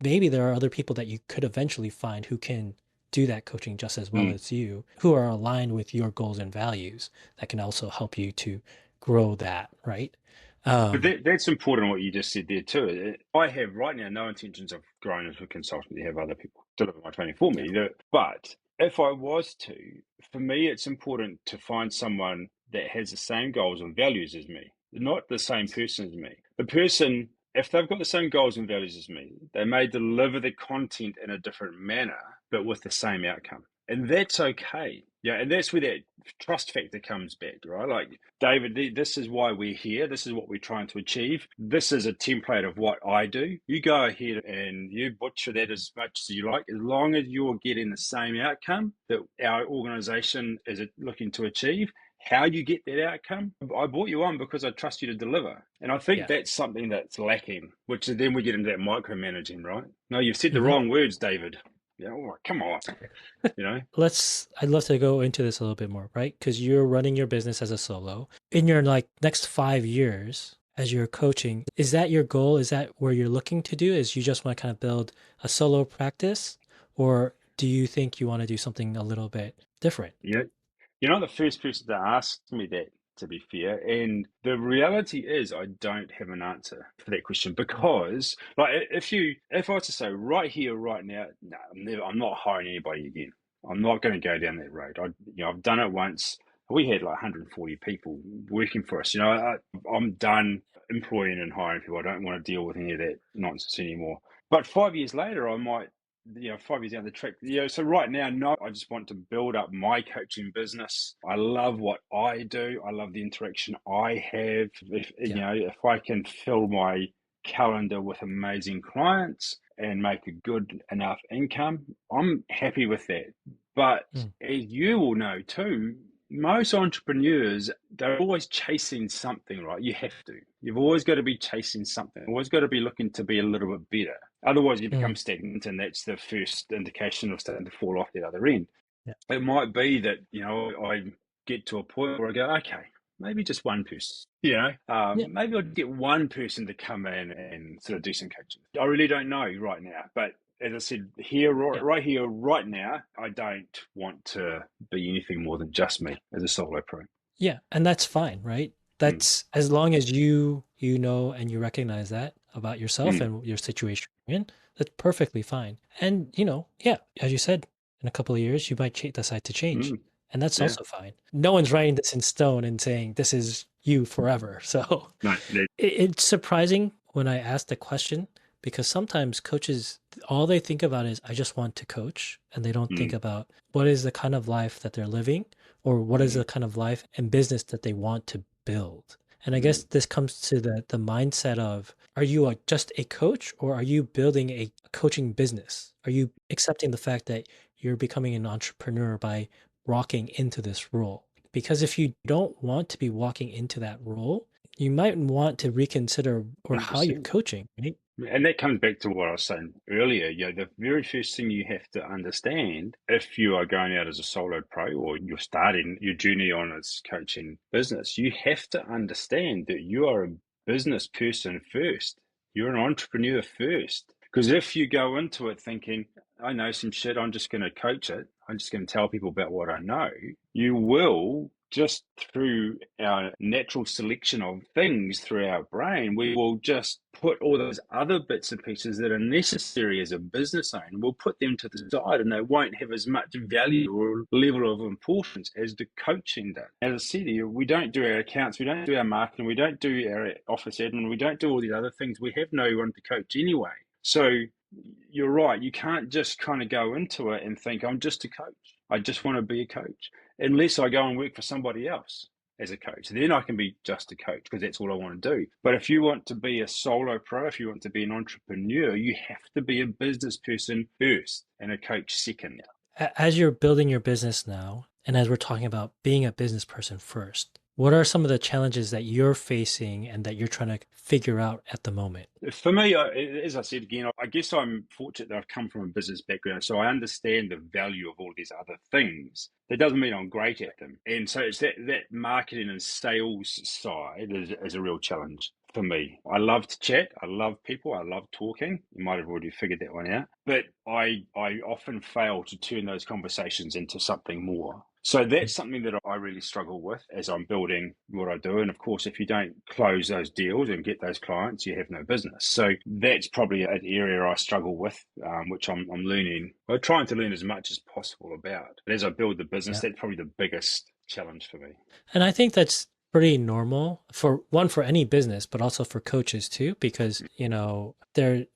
maybe there are other people that you could eventually find who can do that coaching just as well Mm. as you, who are aligned with your goals and values that can also help you to grow that, right? But Um, that's important what you just said there too. I have right now no intentions of growing as a consultant to have other people deliver my training for yeah, me. But if I was to, for me, it's important to find someone that has the same goals and values as me, not the same person as me. The person, if they've got the same goals and values as me, they may deliver the content in a different manner, but with the same outcome. And that's okay. Yeah, and that's where that trust factor comes back, right? Like, David, this is why we're here. This is what we're trying to achieve. This is a template of what I do. You go ahead and you butcher that as much as you like, as long as you're getting the same outcome that our organization is looking to achieve. How you get that outcome, I brought you on because I trust you to deliver. And I think yeah. that's something that's lacking, which is then we get into that micromanaging, right? No, you've said the Hmm. wrong words, David. Yeah, oh, come on, you know? I'd love to go into this a little bit more, right? Because you're running your business as a solo. In your like next 5 years as you're coaching, is that your goal? Is that where you're looking to do? Is you just want to kind of build a solo practice? Or do you think you want to do something a little bit different? Yeah, you're not the first person to ask me that, to be fair. And the reality is, I don't have an answer for that question because, like, if I was to say right here, right now, no, I'm not hiring anybody again. I'm not going to go down that road. I've done it once. We had like 140 people working for us. I'm done employing and hiring people. I don't want to deal with any of that nonsense anymore. But 5 years later, I might 5 years down the track. So right now, no, I just want to build up my coaching business. I love what I do. I love the interaction I have. Yeah. If I can fill my calendar with amazing clients and make a good enough income, I'm happy with that. But Mm, as you will know too, most entrepreneurs, they're always chasing something, right? You have to. You've always got to be chasing something. Always got to be looking to be a little bit better. Otherwise, you become mm, stagnant, and that's the first indication of starting to fall off the other end. yeah. It might be that I get to a point where I go, okay, maybe just one person. Yeah. Maybe I'll get one person to come in and sort of do some coaching. I really don't know right now, but as I said, here, Yeah. right here, right now, I don't want to be anything more than just me as a solo pro. Yeah. And that's fine, right? Mm, That's as long as you know and you recognize that about yourself mm, and your situation you're in, that's perfectly fine. And yeah, as you said, in a couple of years you might decide to change. mm, And that's yeah. also fine. No one's writing this in stone and saying this is you forever. So No, it's surprising when I ask the question because sometimes coaches, all they think about is, I just want to coach. And they don't think mm, about what is the kind of life that they're living or what is mm, the kind of life and business that they want to build. And I guess mm, this comes to the mindset of, are you just a coach or are you building a coaching business? Are you accepting the fact that you're becoming an entrepreneur by walking into this role? Because if you don't want to be walking into that role, you might want to reconsider or how you're 100%. coaching, right? And that comes back to what I was saying earlier. The very first thing you have to understand if you are going out as a solo pro or you're starting your journey on as coaching business, you have to understand that you are a business person first. You're an entrepreneur first. Because if you go into it thinking, I know some shit, I'm just going to coach it, I'm just going to tell people about what I know, you will just through our natural selection of things through our brain, we will just put all those other bits and pieces that are necessary as a business owner, we'll put them to the side and they won't have as much value or level of importance as the coaching does. As I said, we don't do our accounts, we don't do our marketing, we don't do our office admin, we don't do all these other things. We have no one to coach anyway. So you're right. You can't just kind of go into it and think, I'm just a coach. I just want to be a coach unless I go and work for somebody else as a coach. Then I can be just a coach because that's all I want to do. But if you want to be a solo pro, if you want to be an entrepreneur, you have to be a business person first and a coach second. As you're building your business now, and as we're talking about being a business person first, what are some of the challenges that you're facing and that you're trying to figure out at the moment? For me, as I said again, I guess I'm fortunate that I've come from a business background, so I understand the value of all these other things. That doesn't mean I'm great at them, and so it's that marketing and sales side is a real challenge for me. I love to chat. I love people. I love talking. You might have already figured that one out. But I often fail to turn those conversations into something more. So that's something that I really struggle with as I'm building what I do. And of course, if you don't close those deals and get those clients, you have no business. So that's probably an area I struggle with, which I'm learning. I'm trying to learn as much as possible about. But as I build the business, Yeah. that's probably the biggest challenge for me. And I think that's pretty normal for one, for any business, but also for coaches too, because, there's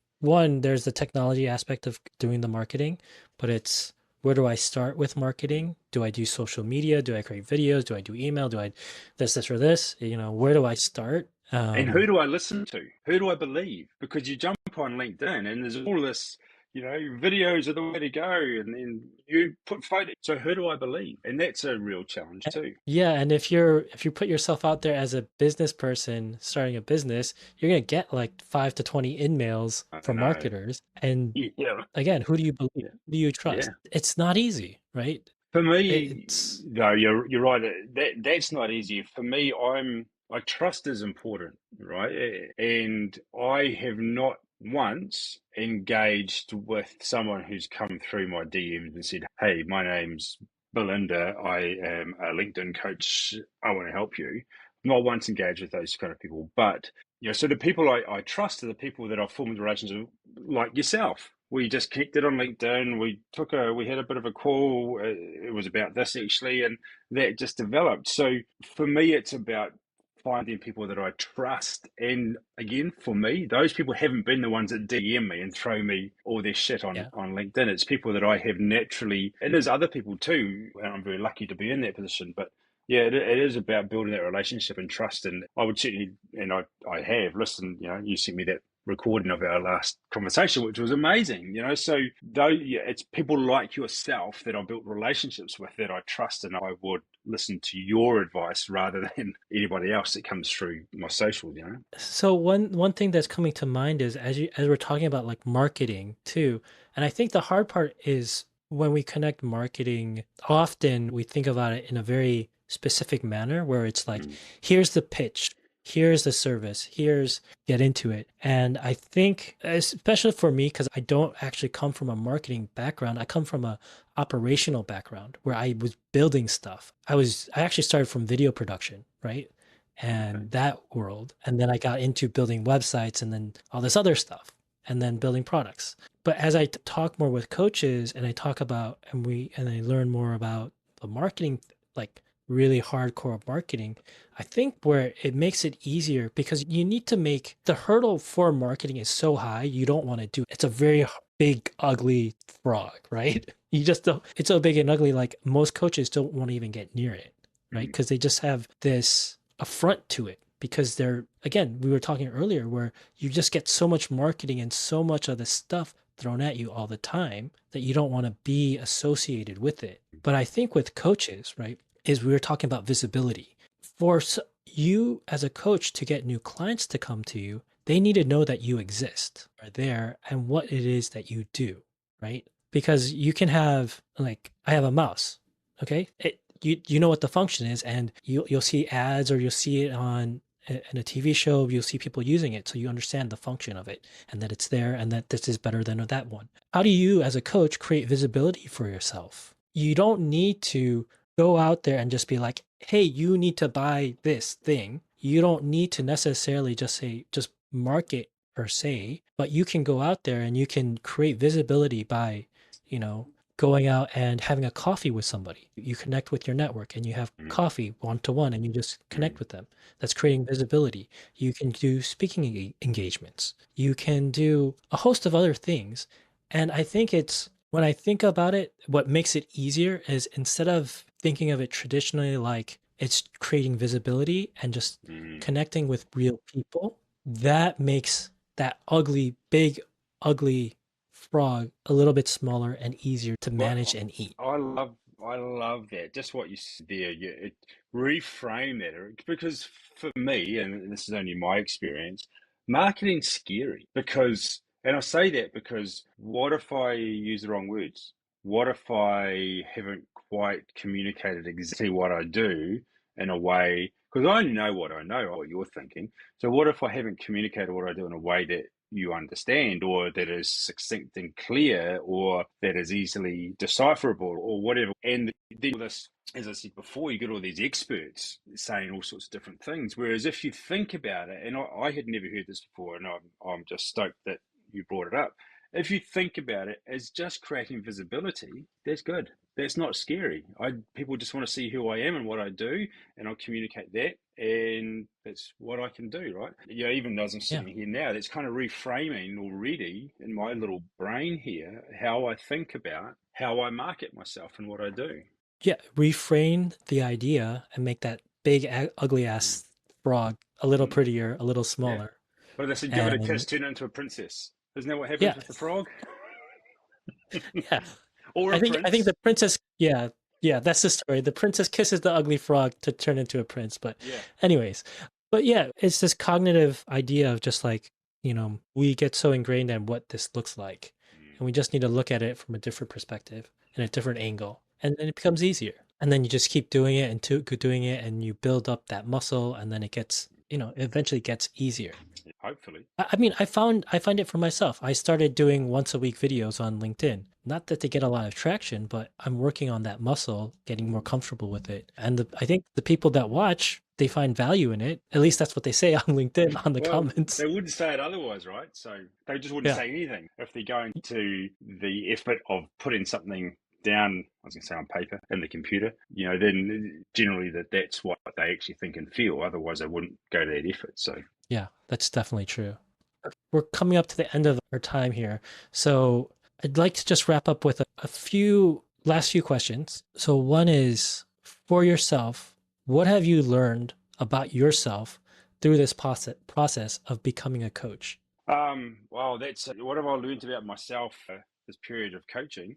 the technology aspect of doing the marketing, but it's where do I start with marketing? Do I do social media? Do I create videos? Do I do email? Do I this, or this? Where do I start? And who do I listen to? Who do I believe? Because you jump on LinkedIn and there's all this, videos are the way to go, and then you put photos. So who do I believe? And that's a real challenge too. Yeah, and if you put yourself out there as a business person starting a business, you're gonna get like 5 to 20 in-mails I from know. marketers. And Yeah, again, who do you believe? yeah, Who do you yeah. trust? It's not easy, right? For me, It's no, you're right. That's not easy. For me, trust is important, right? And I have not once engaged with someone who's come through my DMs and said, "Hey, my name's Belinda. I am a LinkedIn coach. I want to help you." Not once engaged with those kind of people, but so the people I trust are the people that I've formed relationships with, like yourself. We just connected on LinkedIn. We had a bit of a call. It was about this actually, and that just developed. So for me, it's about finding people that I trust. And again, for me, those people haven't been the ones that DM me and throw me all their shit on yeah. LinkedIn. It's people that I have naturally, and there's other people too. And I'm very lucky to be in that position, but yeah, it is about building that relationship and trust. And I would certainly, and I have listened. You sent me that recording of our last conversation, which was amazing. So though, yeah, it's people like yourself that I built relationships with that I trust, and I would listen to your advice rather than anybody else that comes through my socials. So one thing that's coming to mind is as we're talking about like marketing too, and I think the hard part is when we connect marketing, often we think about it in a very specific manner where it's like, Mm, here's the pitch, here's the service, here's get into it. And I think, especially for me, because I don't actually come from a marketing background, I come from a operational background where I was building stuff. I actually started from video production, right? okay. And that world. And then I got into building websites and then all this other stuff and then building products. But as I talk more with coaches and I talk about and I learn more about the marketing, like really hardcore marketing, I think where it makes it easier because you need to make the hurdle for marketing is so high, you don't want to do it. It's a very big, ugly frog, right? You just don't, it's so big and ugly, like most coaches don't want to even get near it, right? Mm, Because they just have this affront to it because they're, again, we were talking earlier where you just get so much marketing and so much of this stuff thrown at you all the time that you don't want to be associated with it. But I think with coaches, right, is we were talking about visibility. For you as a coach to get new clients to come to you, they need to know that you exist, are there, and what it is that you do, right? Because you can have, like, I have a mouse, okay? You know what the function is, and you'll see ads or you'll see it on in a TV show, you'll see people using it, so you understand the function of it and that it's there and that this is better than that one. How do you, as a coach, create visibility for yourself? You don't need to go out there and just be like, hey, you need to buy this thing. You don't need to necessarily just market per se, but you can go out there and you can create visibility by, you know, going out and having a coffee with somebody. You connect with your network and you have mm, coffee one to one and you just connect mm, with them. That's creating visibility. You can do speaking engagements. You can do a host of other things. And I think it's when I think about it, what makes it easier is instead of thinking of it traditionally like it's creating visibility and just mm. connecting with real people, that makes that ugly, big, ugly frog a little bit smaller and easier to manage Well, and eat. I love that. Just what you said there. Reframe that, Eric, because for me, and this is only my experience, marketing's scary because, and I say that because what if I use the wrong words? What if I haven't quite communicated exactly what I do in a way? Because I know what you're thinking. So what if I haven't communicated what I do in a way that you understand, or that is succinct and clear, or that is easily decipherable, or whatever? And then this, as I said before, you get all these experts saying all sorts of different things. Whereas if you think about it, and I had never heard this before, and I'm just stoked that you brought it up. If you think about it as just creating visibility, that's good. That's not scary. People just want to see who I am and what I do, and I'll communicate that, and that's what I can do, right? Yeah, even as I'm Yeah. sitting here now, that's kind of reframing already in my little brain here how I think about how I market myself and what I do. Yeah, reframe the idea and make that big ugly Mm. ass frog a little Mm. prettier, a little Yeah. smaller. But they said, give it a kiss, And turn it into a princess. Isn't that what happens yeah, with the frog? yeah. Or a I think prince? the princess, yeah, yeah, that's the story. The princess kisses the ugly frog to turn into a prince. But Yeah. anyways, but yeah, it's this cognitive idea of just like, we get so ingrained in what this looks like. Mm. And we just need to look at it from a different perspective and a different angle. And then it becomes easier. And then you just keep doing it and doing it and you build up that muscle and then it gets, eventually gets easier. Hopefully. I mean, I find it for myself. I started doing once a week videos on LinkedIn. Not that they get a lot of traction, but I'm working on that muscle, getting more comfortable with it. And I think the people that watch, they find value in it. At least that's what they say on LinkedIn on the Well, comments. they wouldn't say it otherwise, right? So they just wouldn't Yeah. say anything if they're going to the effort of putting something down, I was going to say on paper, in the computer, then generally that's what they actually think and feel. Otherwise, they wouldn't go to that effort. So, Yeah, that's definitely true. We're coming up to the end of our time here. So I'd like to just wrap up with a few last few questions. So one is for yourself, what have you learned about yourself through this process of becoming a coach? well, that's what have I learned about myself this period of coaching?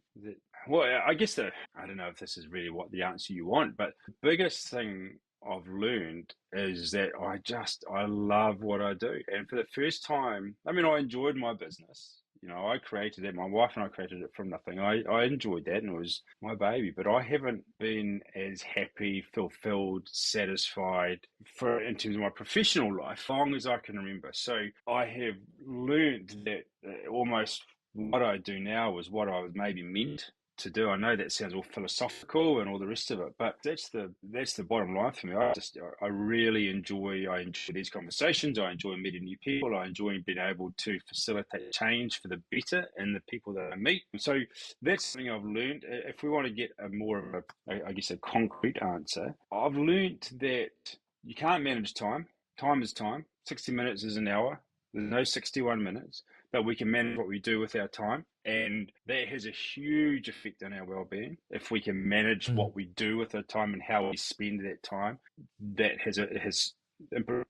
Well, I guess I don't know if this is really what the answer you want, but the biggest thing I've learned is that I love what I do. And for the first time, I mean, I enjoyed my business. I created it. My wife and I created it from nothing. I enjoyed that and it was my baby, but I haven't been as happy, fulfilled, satisfied in terms of my professional life, as long as I can remember. So I have learned that almost what I do now is what I was maybe meant to do. I know that sounds all philosophical and all the rest of it, but that's the bottom line for me. I really enjoy these conversations. I enjoy meeting new people. I enjoy being able to facilitate change for the better in the people that I meet. So that's something I've learned. If we want to get a more of I guess a concrete answer, I've learned that you can't manage time. Time is time. 60 minutes is an hour. There's no 61 minutes, but we can manage what we do with our time. And that has a huge effect on our well-being. If we can manage Mm, what we do with our time and how we spend that time, that has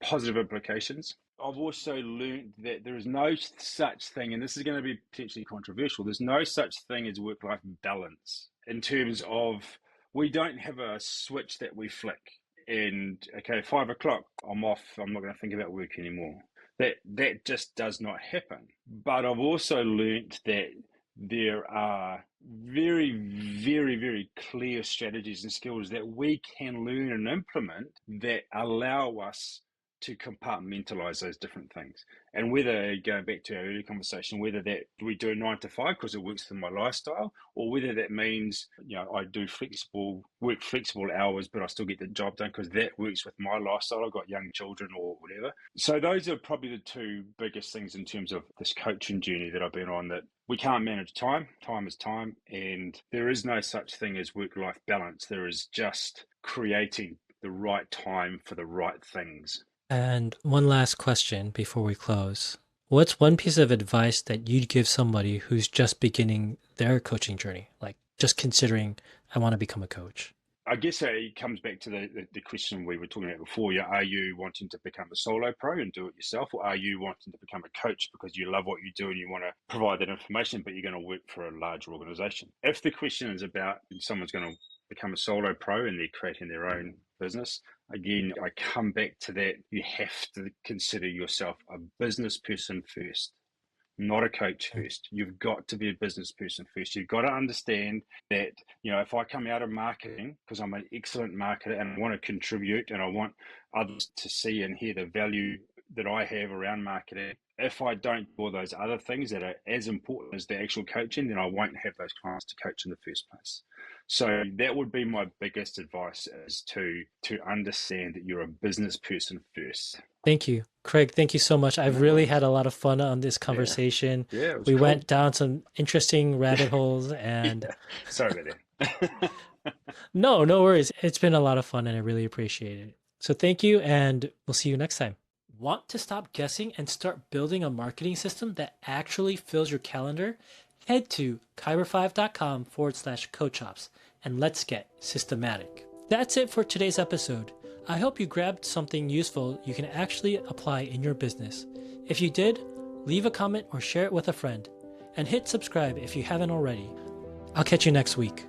positive implications. I've also learned that there is no such thing, and this is going to be potentially controversial, there's no such thing as work-life balance in terms of we don't have a switch that we flick and okay, 5 o'clock, I'm off. I'm not going to think about work anymore. That just does not happen. But I've also learnt that there are very, very, very clear strategies and skills that we can learn and implement that allow us to compartmentalize those different things. And whether, going back to our earlier conversation, whether that we do a 9 to 5 because it works for my lifestyle, or whether that means, I do work flexible hours, but I still get the job done because that works with my lifestyle. I've got young children or whatever. So those are probably the two biggest things in terms of this coaching journey that I've been on, that we can't manage time. Time is time. And there is no such thing as work-life balance. There is just creating the right time for the right things. And one last question before we close. What's one piece of advice that you'd give somebody who's just beginning their coaching journey? Like just considering, I want to become a coach. I guess it comes back to the question we were talking about before. Are you wanting to become a solo pro and do it yourself, or are you wanting to become a coach because you love what you do and you want to provide that information, but you're going to work for a larger organization? If the question is about someone's going to become a solo pro and they're creating their own business, again, I come back to that. You have to consider yourself a business person first. not a coach first. You've got to be a business person first. You've got to understand that, if I come out of marketing, because I'm an excellent marketer and I want to contribute and I want others to see and hear the value that I have around marketing, if I don't do all those other things that are as important as the actual coaching, then I won't have those clients to coach in the first place. So that would be my biggest advice, is to understand that you're a business person first. Thank you, Craig. Thank you so much. I've No really worries. had a lot of fun on this Yeah. conversation. Yeah, it was We cool. went down some interesting rabbit holes, and Yeah. Sorry about that. no worries. It's been a lot of fun and I really appreciate it. So thank you, and we'll see you next time. Want to stop guessing and start building a marketing system that actually fills your calendar? Head to kyber5.com/coachops and let's get systematic. That's it for today's episode. I hope you grabbed something useful you can actually apply in your business. If you did, leave a comment or share it with a friend. And hit subscribe if you haven't already. I'll catch you next week.